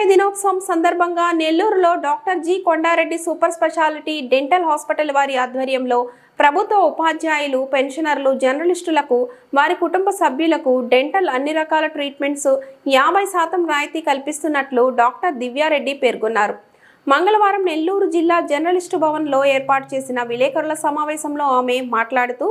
దినోత్సవం సందర్భంగా నెల్లూరులో doctor G Kondareddy super speciality dental hospital వారి ఆధ్వర్యంలో ప్రభుత్వ ఉపాధ్యాయులు, పెన్షనర్లు, జర్నలిస్టులకు, వారి కుటుంబ సభ్యులకు డెంటల్ అన్ని రకాల ట్రీట్మెంట్స్ 50% రాయితీ కల్పిస్తున్నట్లు డాక్టర్ దివ్యారెడ్డి పేర్కొన్నారు. మంగళవారం నెల్లూరు జిల్లా జర్నలిస్టు భవన్లో ఏర్పాటు చేసిన విలేకరుల సమావేశంలో ఆమె మాట్లాడుతూ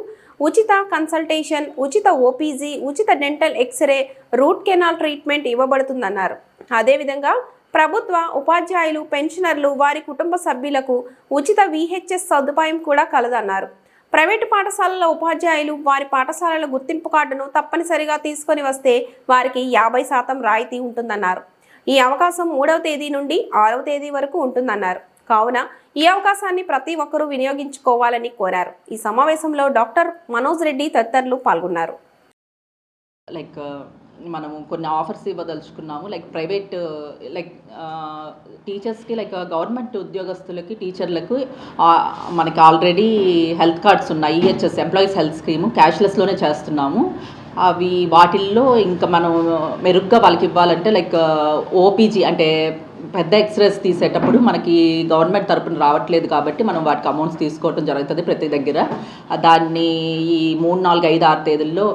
ఉచిత కన్సల్టేషన్, ఉచిత ఓపీజీ, ఉచిత dental x ray, root canal treatment ఇవ్వబడుతుందన్నారు. అదేవిధంగా ప్రభుత్వ ఉపాధ్యాయులు, పెన్షనర్లు, వారి కుటుంబ సభ్యులకు ఉచిత విహెచ్ఎస్ సదుపాయం కూడా కలదన్నారు. ప్రైవేటు పాఠశాలల ఉపాధ్యాయులు వారి పాఠశాలల గుర్తింపు కార్డును తప్పనిసరిగా తీసుకొని వస్తే వారికి 50% రాయితీ ఉంటుందన్నారు. ఈ అవకాశం 3వ తేదీ నుండి 6వ తేదీ వరకు ఉంటుందన్నారు. కావున ఈ అవకాశాన్ని ప్రతి ఒక్కరూ వినియోగించుకోవాలని కోరారు. ఈ సమావేశంలో డాక్టర్ మనోజ్ రెడ్డి తదితరులు పాల్గొన్నారు. మనము కొన్ని ఆఫర్స్ ఇవ్వదలుచుకున్నాము. ప్రైవేట్ టీచర్స్కి గవర్నమెంట్ ఉద్యోగస్తులకి, టీచర్లకు మనకి ఆల్రెడీ హెల్త్ కార్డ్స్ ఉన్నాయి. ఈహెచ్ఎస్ ఎంప్లాయీస్ హెల్త్ స్కీము క్యాష్లెస్లోనే చేస్తున్నాము. అవి వాటిల్లో ఇంకా మనం మెరుగ్గా వాళ్ళకి ఇవ్వాలంటే ఓపీజీ అంటే పెద్ద ఎక్స్రేస్ తీసేటప్పుడు మనకి గవర్నమెంట్ తరపున రావట్లేదు కాబట్టి మనం వాటికి అమౌంట్స్ తీసుకోవడం జరుగుతుంది ప్రతి దగ్గర. దాన్ని ఈ 3, 4, 5, 6 తేదీల్లో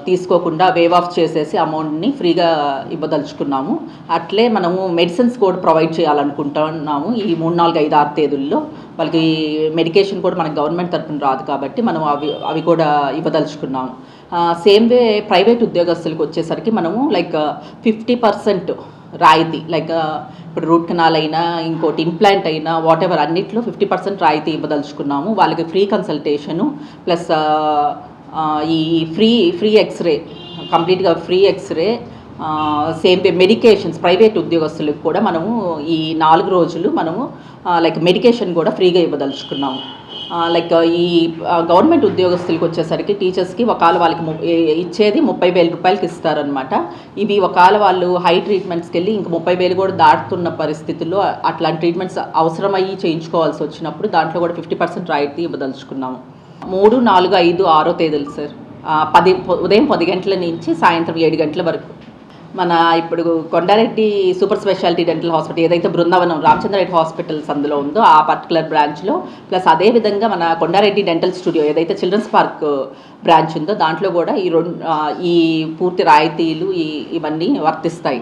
తీసుకోకుండా వేవ్ ఆఫ్ చేసేసి అమౌంట్ని ఫ్రీగా ఇవ్వదలుచుకున్నాము. అట్లే మనము మెడిసిన్స్ కూడా ప్రొవైడ్ చేయాలనుకుంటున్నాము. ఈ 3, 4, 5, 6 తేదీల్లో వాళ్ళకి మెడికేషన్ కూడా మనకి గవర్నమెంట్ తరపున రాదు కాబట్టి మనం అవి కూడా ఇవ్వదలుచుకున్నాము. సేమ్ వే ప్రైవేట్ ఉద్యోగస్తులకు వచ్చేసరికి మనము 50% రాయితీ, ఇప్పుడు రూట్ కెనాల్ అయినా, ఇంకోటి ఇంప్లాంట్ అయినా, వాట్ ఎవర్ అన్నిట్లో 50% రాయితీ ఇవ్వదలుచుకున్నాము. వాళ్ళకి ఫ్రీ కన్సల్టేషను ప్లస్ ఈ ఫ్రీ ఎక్స్రే, కంప్లీట్గా free x-ray, same way medications private ఉద్యోగస్తులకు కూడా మనము ఈ 4 రోజులు మనము మెడికేషన్ కూడా ఫ్రీగా ఇవ్వదలుచుకున్నాము. ఈ గవర్నమెంట్ ఉద్యోగస్తులకు వచ్చేసరికి టీచర్స్కి ఒకవేళ వాళ్ళకి ఇచ్చేది 30,000 రూపాయలకి ఇస్తారనమాట. ఇవి ఒకవేళ వాళ్ళు హై ట్రీట్మెంట్స్కి వెళ్ళి ఇంక 30,000 కూడా దాటుతున్న పరిస్థితుల్లో అట్లాంటి ట్రీట్మెంట్స్ అవసరమయ్యి చేయించుకోవాల్సి వచ్చినప్పుడు దాంట్లో కూడా 50% రాయితీ ఇవ్వదలుచుకున్నాము. 3, 4, 5, 6 తేదీలు సార్, ఉదయం 10 గంటల నుంచి సాయంత్రం 7 గంటల వరకు మన ఇప్పుడు Kondareddy super speciality dental hospital ఏదైతే బృందావనం రామచంద్రారెడ్డి హాస్పిటల్స్ అందులో ఉందో ఆ పర్టికులర్ బ్రాంచ్లో, ప్లస్ అదేవిధంగా మన కొండారెడ్డి డెంటల్ స్టూడియో ఏదైతే చిల్డ్రన్స్ పార్క్ బ్రాంచ్ ఉందో దాంట్లో కూడా ఈ పూర్తి రాయితీలు ఇవన్నీ వర్తిస్తాయి.